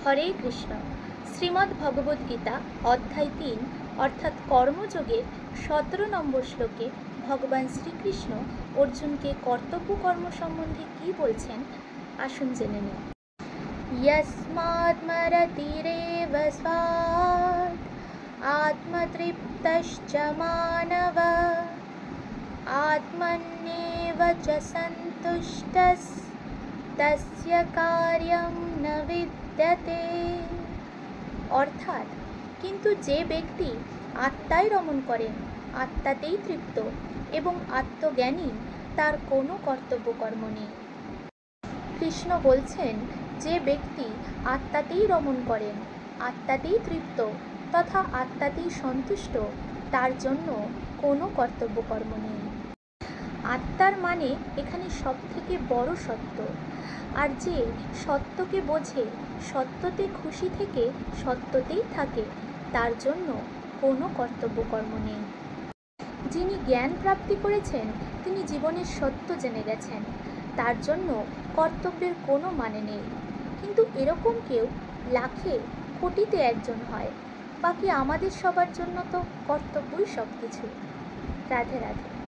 হরে কৃষ্ণ। শ্রীমদ্ ভগবদ গীতা অধ্যায় ৩ অর্থাৎ কর্মযোগের ১৭ নম্বর শ্লোকে ভগবান শ্রীকৃষ্ণ অর্জুনকে কর্তব্য কর্ম সম্বন্ধে কি বলছেন আসুন জেনে নিন। यस्मात्मरतिरेव स्वात् आत्मतृप्तश्च मानव आत्मन्येव च सन्तुष्टस्तस्य कार्यं न विद्यते। অর্থাৎ কিন্তু যে ব্যক্তি আত্মায় রমণ করেন, আত্মাতেই তৃপ্ত এবং আত্মজ্ঞানী, তার কোনো কর্তব্য কর্ম নেই। কৃষ্ণ বলছেন, যে ব্যক্তি আত্মাতেই রমণ করেন, আত্মাতেই তৃপ্ত তথা আত্মাতেই সন্তুষ্ট, তার জন্য কোনো কর্তব্য কর্ম নেই। আত্মার মানে এখানে সবথেকে বড় সত্য, আর যে সত্যকে বোঝে, সত্যতে খুশি থেকে সত্যতেই থাকে, তার জন্য কোনো কর্তব্য কর্ম নেই। যিনি জ্ঞান প্রাপ্তি করেছেন, তিনি জীবনের সত্য জেনে গেছেন, তার জন্য কর্তব্যের কোনো মানে নেই। কিন্তু এরকম কেউ লাখে কোটিতে একজন হয়, বাকি আমাদের সবার জন্য তো কর্তব্যই সব কিছু। রাধে রাধে।